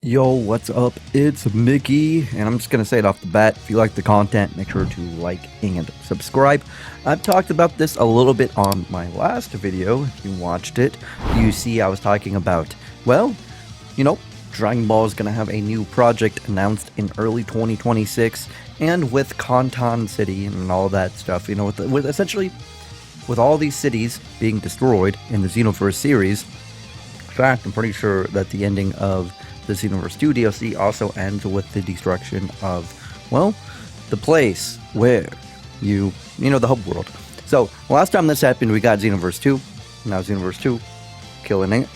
Yo, what's up? It's Mickey, and I'm just gonna say it off the bat. If you like the content, make sure to like and subscribe. I've talked about this a little bit on my last video. If you watched it, you see I was talking about, well, you know, Dragon Ball is gonna have a new project announced in early 2026, and with Kanton City and all that stuff, with essentially with all these cities being destroyed in the Xenoverse series. In fact, I'm pretty sure that the ending of the Xenoverse 2 DLC also ends with the destruction of, well, the place where the hub world. So, last time this happened, we got Xenoverse 2. Now Xenoverse 2, killing it.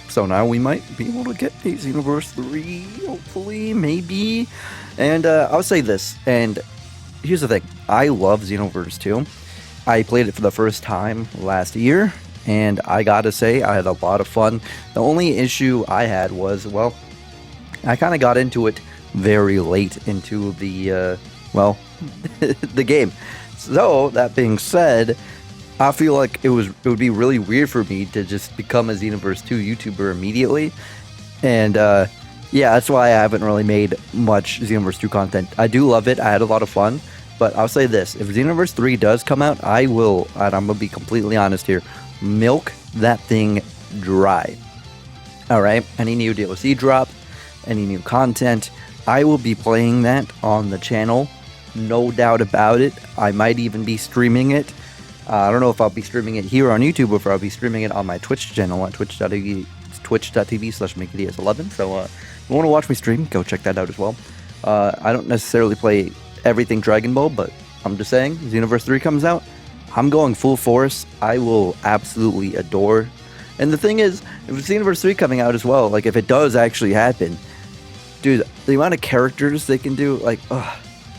So now we might be able to get a Xenoverse 3, hopefully, maybe. And I'll say this, and here's the thing. I love Xenoverse 2. I played it for the first time last year, and I gotta say, I had a lot of fun. The only issue I had was, well, I kind of got into it very late into the, the game. So, that being said, I feel like it would be really weird for me to just become a Xenoverse 2 YouTuber immediately. And, yeah, that's why I haven't really made much Xenoverse 2 content. I do love it. I had a lot of fun. But I'll say this, if Xenoverse 3 does come out, I will, and I'm going to be completely honest here, milk that thing dry. Alright, any new DLC drop, any new content, I will be playing that on the channel, no doubt about it. I might even be streaming it. I don't know if I'll be streaming it here on YouTube or if I'll be streaming it on my Twitch channel at twitch.tv/MakeItS11. So if you want to watch me stream, go check that out as well. I don't necessarily play everything Dragon Ball, but I'm just saying, Xenoverse 3 comes out, I'm going full force. I will absolutely adore. And the thing is, if Xenoverse 3 coming out as well, like if it does actually happen, dude, the amount of characters they can do, like,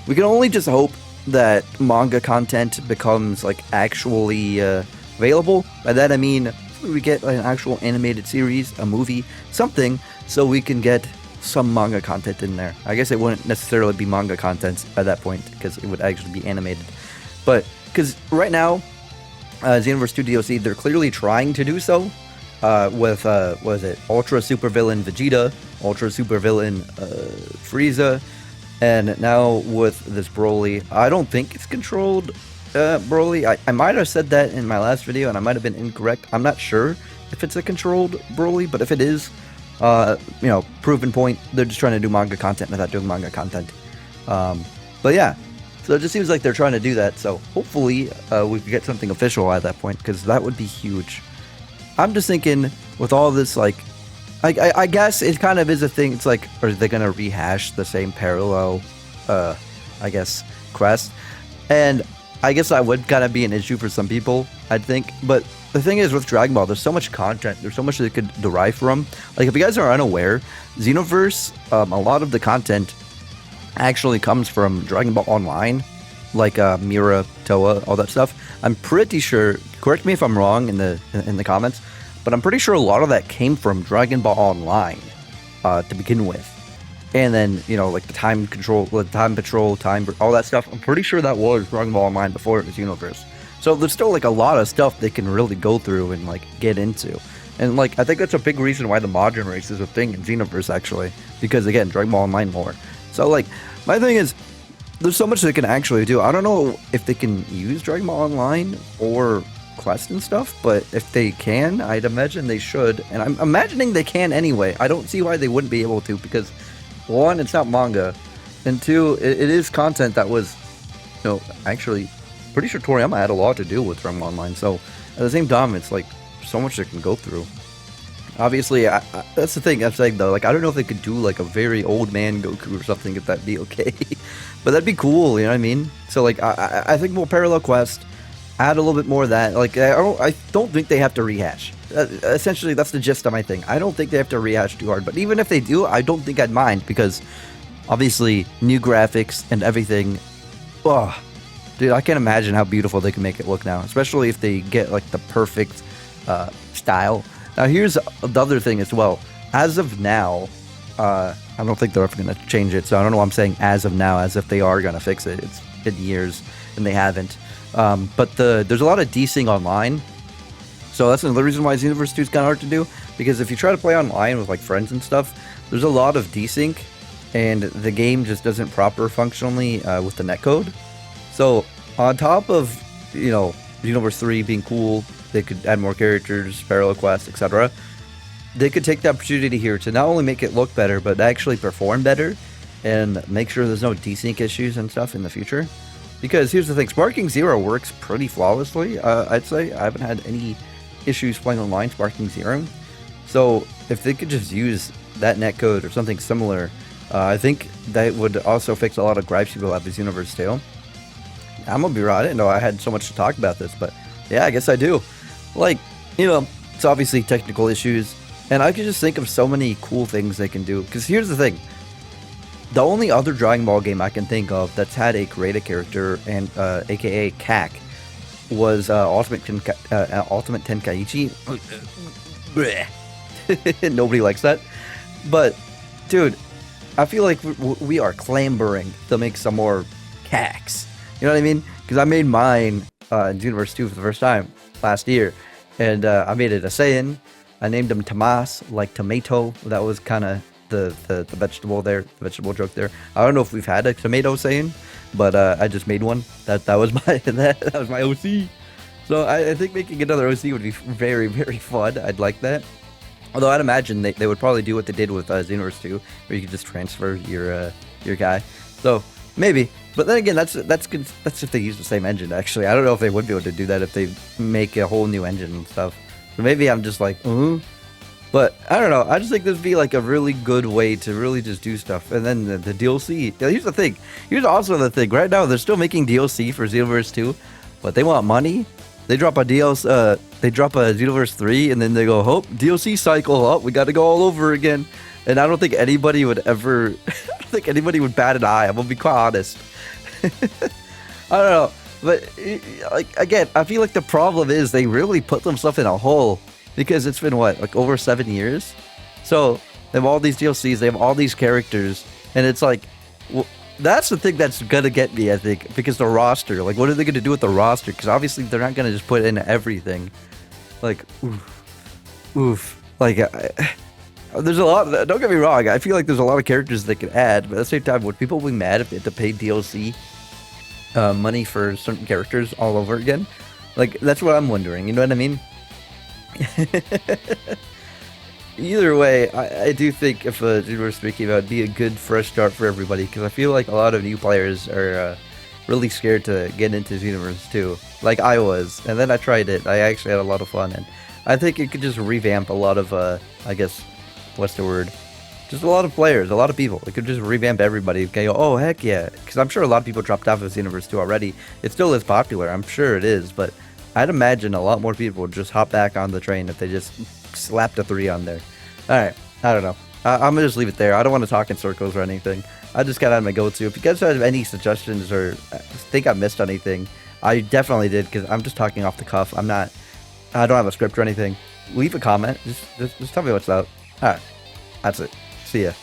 we can only just hope that manga content becomes like actually available. By that I mean we get an actual animated series, a movie, something, so we can get some manga content in there. I guess it wouldn't necessarily be manga content at that point because it would actually be animated. But because right now, Xenoverse 2 DLC, they're clearly trying to do so with what is it? Ultra Supervillain Vegeta, Ultra Supervillain Frieza, and now with this Broly. I don't think it's controlled Broly. I might have said that in my last video, and I might have been incorrect. I'm not sure if it's a controlled Broly, but if it is, proven point. They're just trying to do manga content without doing manga content. But yeah, so it just seems like they're trying to do that. So hopefully we could get something official at that point, because that would be huge. I'm just thinking with all this, like, I guess it kind of is a thing. It's like, are they gonna rehash the same parallel, I guess, quest? And I guess that would kind of be an issue for some people, I'd think. But the thing is, with Dragon Ball, there's so much content, there's so much that it could derive from. Like, if you guys are unaware, Xenoverse, a lot of the content actually comes from Dragon Ball Online, like Mira, Toa, all that stuff. I'm pretty sure, correct me if I'm wrong in the comments, but I'm pretty sure a lot of that came from Dragon Ball Online to begin with. And then, like the time control, all that stuff. I'm pretty sure that was Dragon Ball Online before it was Xenoverse. So there's still like a lot of stuff they can really go through and like get into. And like, I think that's a big reason why the modern race is a thing in Xenoverse, actually. Because again, Dragon Ball Online lore. So like, my thing is, there's so much they can actually do. I don't know if they can use Dragon Ball Online or Quest and stuff, but if they can, I'd imagine they should. And I'm imagining they can anyway. I don't see why they wouldn't be able to, because one, it's not manga, and two, it is content that was, actually, pretty sure Toriyama had a lot to do with Dragon Ball Online. So at the same time, it's like so much they can go through. Obviously, that's the thing I'm saying though. Like, I don't know if they could do like a very old man Goku or something, if that'd be okay. But that'd be cool, you know what I mean? So like, I think we'll parallel quest, add a little bit more of that. Like, I don't think they have to rehash. Essentially, that's the gist of my thing. I don't think they have to rehash too hard. But even if they do, I don't think I'd mind, because obviously new graphics and everything. Oh, dude, I can't imagine how beautiful they can make it look now, especially if they get like the perfect style. Now, here's the other thing as well. As of now, I don't think they're ever going to change it. So I don't know why I'm saying as of now, as if they are going to fix it. It's been years and they haven't. But there's a lot of desync online. So that's another reason why Xenoverse 2 is kind of hard to do. Because if you try to play online with like friends and stuff, there's a lot of desync, and the game just doesn't proper functionally with the netcode. So on top of Xenoverse 3 being cool, they could add more characters, parallel quests, etc. They could take the opportunity here to not only make it look better, but actually perform better and make sure there's no desync issues and stuff in the future. Because here's the thing, Sparking Zero works pretty flawlessly, I'd say. I haven't had any issues playing online Sparking Zero. So if they could just use that netcode or something similar, I think that would also fix a lot of gripes people have with Xenoverse 2. I'm gonna be right, I didn't know I had so much to talk about this, but yeah, I guess I do. Like, it's obviously technical issues, and I could just think of so many cool things they can do. Because here's the thing, the only other Dragon Ball game I can think of that's had a creative character, and aka CAC, was Ultimate Tenkaichi. Nobody likes that. But, dude, I feel like we are clambering to make some more CACs. You know what I mean? Because I made mine in Xenoverse 2 for the first time last year. And I made it a Saiyan. I named him Tomas, like tomato. That was kind of the vegetable there, the vegetable joke there. I don't know if we've had a tomato Saiyan, but I just made one. That was my that was my OC. So I think making another OC would be very, very fun. I'd like that. Although I'd imagine they would probably do what they did with Xenoverse 2, where you could just transfer your guy. So maybe. But then again, that's good. That's if they use the same engine. Actually, I don't know if they would be able to do that if they make a whole new engine and stuff. So maybe I'm just like, But I don't know. I just think this would be like a really good way to really just do stuff. And then the DLC. Here's the thing. Here's also the thing. Right now, they're still making DLC for Xenoverse 2, but they want money. They drop a DLC. They drop a Xenoverse 3, and then they go, "Oh, DLC cycle. Oh, we got to go all over again." And I don't think anybody would ever. I don't think anybody would bat an eye. I'm gonna be quite honest. I don't know, but like again, I feel like the problem is they really put themselves in a hole. Because it's been, what, like over 7 years? So, they have all these DLCs, they have all these characters, and it's like, well, that's the thing that's gonna get me, I think, because the roster, like, what are they gonna do with the roster? Because obviously they're not gonna just put in everything. Like, oof. Like, there's a lot, don't get me wrong, I feel like there's a lot of characters they could add, but at the same time, would people be mad if they had to pay DLC money for certain characters all over again? Like, that's what I'm wondering, you know what I mean? Either way, I do think if Xenoverse 3 came out, it'd be a good fresh start for everybody, because I feel like a lot of new players are really scared to get into Xenoverse 2, like I was, and then I tried it. I actually had a lot of fun, and I think it could just revamp a lot of, I guess, what's the word? Just a lot of players, a lot of people. It could just revamp everybody. Okay, oh, heck yeah, because I'm sure a lot of people dropped off of Xenoverse 2 already. It still is popular, I'm sure it is, but I'd imagine a lot more people would just hop back on the train if they just slapped a 3 on there. Alright, I don't know. I'm gonna just leave it there. I don't want to talk in circles or anything. I just got out of my go-to. If you guys have any suggestions or think I missed anything, I definitely did, because I'm just talking off the cuff. I don't have a script or anything. Leave a comment. Just tell me what's up. Alright, that's it. See ya.